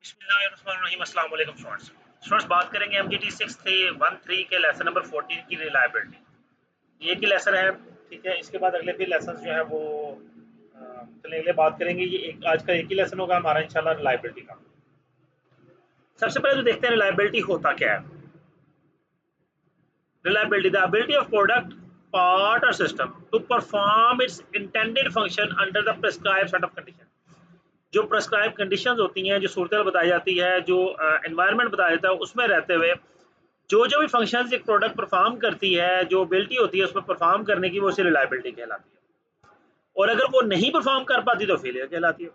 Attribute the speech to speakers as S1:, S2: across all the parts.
S1: बिस्मिल्लाहिर्रहमानिर्रहीम। अस्सलाम वालेकुम स्टूडेंट्स। स्टूडेंट्स बात करेंगे MGT 613 के लेसन नंबर 14 की रिलायबिलिटी। ये की लेसन है, ठीक है। इसके बाद अगले भी लेसन जो है वो चलिए अगले बात करेंगे। ये एक आज का एक ही लेसन होगा हमारा इंशाल्लाह रिलायबिलिटी का। सबसे पहले तो देखते हैं रिलायबिलिटी होता क्या है। Reliability, the ability of product, part or system to perform its intended function under the prescribed set of conditions. जो प्रेस्क्राइब कंडीशंस होती हैं, जो सूरत बताई जाती है, जो एनवायरनमेंट बताया जाता है, उसमें रहते हुए जो भी फंक्शंस एक प्रोडक्ट परफॉर्म करती है, जो एबिलिटी होती है उसमें परफॉर्म करने की, वो उसे रिलायबिलिटी कहलाती है। और अगर वो नहीं परफॉर्म कर पाती तो फेलियर कहलाती है।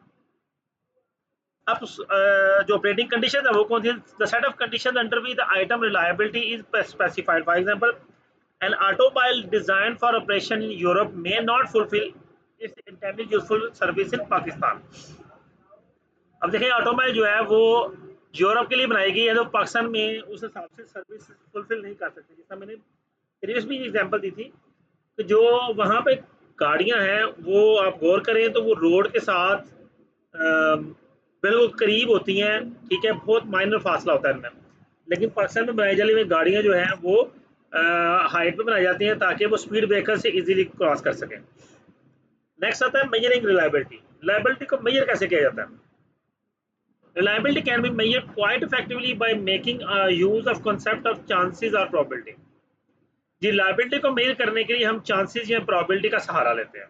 S1: अब जो ऑपरेटिंग कंडीशन है वो कौन सी? The set of condition under which the item reliability is specified. For example, an automobile designed for operation in Europe may not fulfill its intended useful service in Pakistan. अब देखिए, automobile जो है वो Europe के लिए बनाई गई है, तो पाकिस्तान में उस हिसाब से सर्विस फुलफिल नहीं कर सकती। जैसा मैंने प्रीवियस भी एग्जांपल दी थी कि जो वहाँ पे गाड़ियाँ हैं वो आप गौर करें तो वो रोड के साथ बिल्कुल करीब होती हैं, ठीक है। बहुत माइनर फासला होता है इनमें। लेकिन पाकिस्तान में बनाई जाने वाली गाड़ियाँ जो हैं वो हाइट पे बनाई जाती हैं ताकि वो स्पीड ब्रेकर से इजीली क्रॉस कर सकें। नेक्स्ट आता है मेजरिंग रिलायबिलिटी। रिलायबिलिटी को मेजर कैसे किया जाता है? Reliability can be measured quite effectively by making use of concept of chances or probability. जी, रिलायबिलिटी को मेजर करने के लिए हम चांसेस या प्रोबेबिलिटी का सहारा लेते हैं,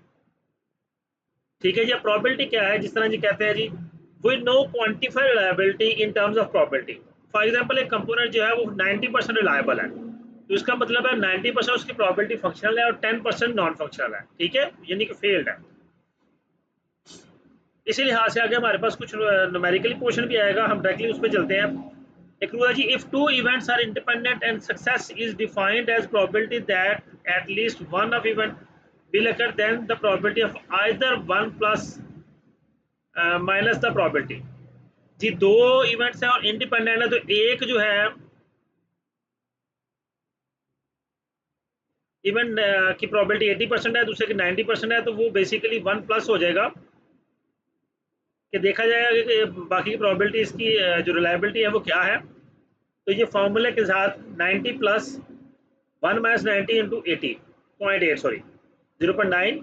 S1: ठीक है जी। प्रोबेबिलिटी क्या है? जिस तरह जी कहते हैं जी, we know quantify reliability in terms of probability. For example, एक कंपोनेंट जो है वो 90% रिलायबल है, तो इसका मतलब है 90% उसकी प्रोबेबिलिटी फंक्शनल है और 10% नॉन फंक्शनल है, ठीक है, यानी कि फेल्ड है। इसी लिहाज से आगे हमारे पास कुछ न्यूमेरिकल क्वेश्चन भी आएगा, हम डायरेक्टली उस पर चलते हैं। एक रूल है जी, if two events are independent and success is defined as probability that at least one of event will occur, then the probability of either one plus minus the probability। जी, दो events हैं और independent है, तो एक जो है event की probability 80% है, दूसरे की 90% है, तो वो बेसिकली 1 प्लस हो जाएगा कि देखा जाएगा कि बाकी की प्रोबेबिलिटी इसकी जो रिलायबिलिटी है वो क्या है। तो ये फॉर्मूले के साथ 90 plus 1 minus 90 into 80.8 sorry 0.9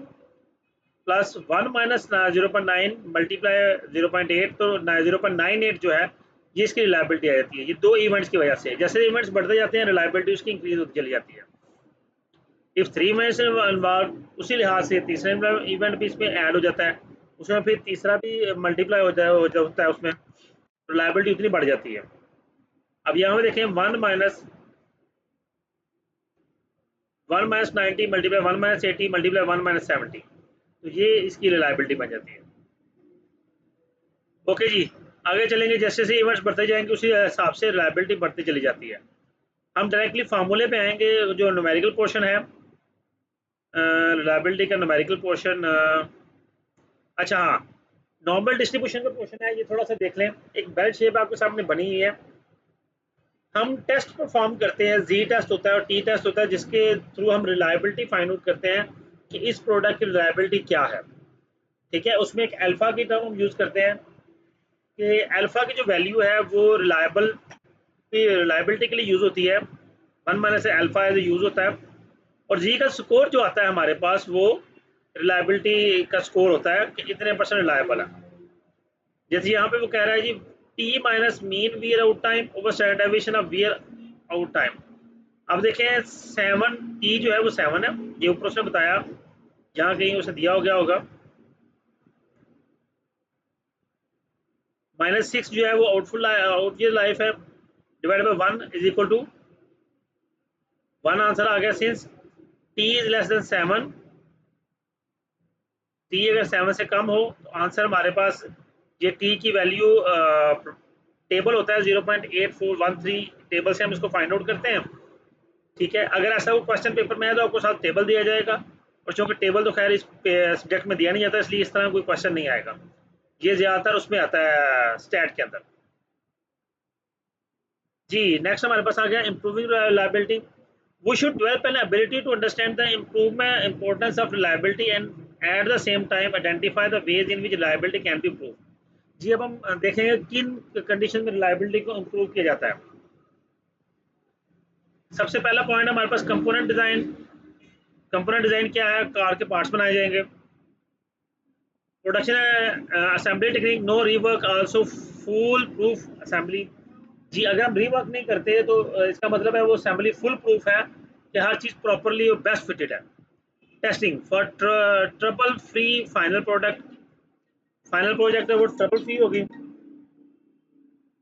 S1: plus 1 minus 0.9 multiply 0.8, तो 0.98 जो है ये इसकी रिलायबिलिटी आ जाती है। ये दो इवेंट्स की वजह से, जैसे इवेंट्स बढ़ते जाते हैं रिलायबिलिटी उसकी इंक्रीज होती चली जाती है। इफ 3 इवेंट्स इन्वॉल्व, उसी लिहाज से तीसरा इवेंट भी इसमें ऐड हो जाता है, उसमें फिर तीसरा भी मल्टीप्लाई होता है, उसमें रिलायबिलिटी उतनी बढ़ जाती है। अब यहाँ पे देखें 1 minus 90 multiply 1 minus 80 multiply 1 minus 70, तो ये इसकी रिलायबिलिटी बन जाती है। ओके जी, आगे चलेंगे। जैसे जैसे इवेंट्स बढ़ते जाएंगे उसी हिसाब से रिलायबिलिटी बढ़ती चली जाती है। हम डायरेक्टली फार्मूले पे आएंगे, जो न्यूमेरिकल पोर्शन है रिलायबिलिटी का न्यूमेरिकल पोर्शन। अच्छा हाँ, नॉर्मल डिस्ट्रीब्यूशन का पोर्शन है, ये थोड़ा सा देख लें। एक बेल शेप आपके सामने बनी हुई है। हम टेस्ट परफॉर्म करते हैं, जी टेस्ट होता है और टी टेस्ट होता है, जिसके थ्रू हम रिलायबिलिटी फाइंड आउट करते हैं कि इस प्रोडक्ट की रिलायबिलिटी क्या है, ठीक है। उसमें एक अल्फा की टर्म हम यूज़ करते हैं कि अल्फा की जो वैल्यू है वो रिलायबिलिटी के लिए यूज़ होती है। 1 माइनस अल्फा एज यूज़ होता है। और जी का स्कोर जो आता है हमारे पास, वो रिलायबिलिटी का स्कोर होता है कि इतने % रिलायबल है। जैसे यहाँ पे वो कह रहा है जी, T minus mean wear out time over standard deviation of wear out time. अब देखें 7 टी जो है वो 7 है, ये ऊपर उसने बताया, जहाँ कहीं उसे दिया हो गया होगा। -6 जो है वो आउटफुल लाइफ है, divide by 1 is equal to 1 answer आ गया। Since T is less than 7, T अगर 7 से कम हो तो आंसर हमारे पास, ये टी की वैल्यू टेबल होता है 0.8413 टेबल से हम इसको फाइंड आउट करते हैं, ठीक है। अगर ऐसा कोई क्वेश्चन पेपर में है तो आपको साथ टेबल दिया जाएगा, और चूँकि टेबल तो खैर इस सब्जेक्ट में दिया नहीं जाता, इसलिए इस तरह कोई क्वेश्चन नहीं आएगा। ये ज़्यादातर उसमें आता है स्टैट के अंदर। जी, नेक्स्ट हमारे पास आ गया improving reliability. We should develop an ability to understand the improvement importance of reliability and at the same time identify the ways in which reliability can be improve. जी अब हम देखेंगे किन कंडीशन में रिलायबिलिटी को इंप्रूव किया जाता है। सबसे पहला पॉइंट हमारे पास कंपोनेंट डिजाइन। कंपोनेंट डिजाइन क्या है? कार के पार्ट्स बनाए जाएंगे। Production assembly technique, no rework, also foolproof assembly. जी अगर हम रीवर्क नहीं करते तो इसका मतलब है वो असेंबली फुल प्रूफ है कि हर चीज़ प्रॉपरली और बेस्ट फिटेड है। Testing for trouble free final product. Final project है वो ट्रबल फ्री होगी।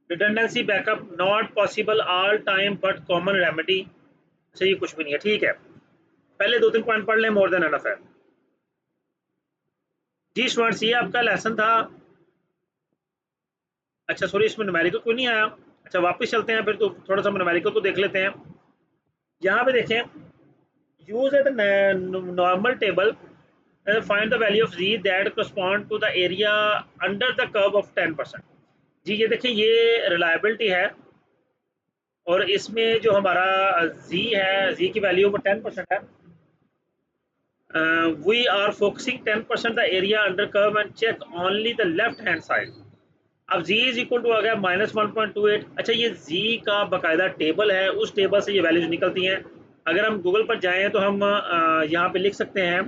S1: Redundancy backup not possible all time but common remedy. अच्छा ये कुछ भी नहीं है, ठीक है। पहले 2-3 पॉइंट पढ़ लें, मोर देन एनफ है। जी स्टूडेंट्स ये आपका लेसन था। अच्छा सॉरी, इसमें न्यूमेरिकल कोई नहीं आया। अच्छा वापस चलते हैं फिर, तो थोड़ा सा न्यूमेरिकल को देख लेते हैं। यहाँ पे देखें, use at normal table find the value of z that correspond to the area under the curve of 10%। जी ये देखें, ये रिलायबिलिटी है और इसमें जो हमारा जी है, जी की वैल्यू 10% है। We are focusing 10% the area under curve and check only the left hand side. अब z इज इक्वल टू आ गया -1.28। अच्छा ये z का बकायदा टेबल है, उस टेबल से ये वैल्यूज निकलती हैं। अगर हम गूगल पर जाएं तो हम यहाँ पे लिख सकते हैं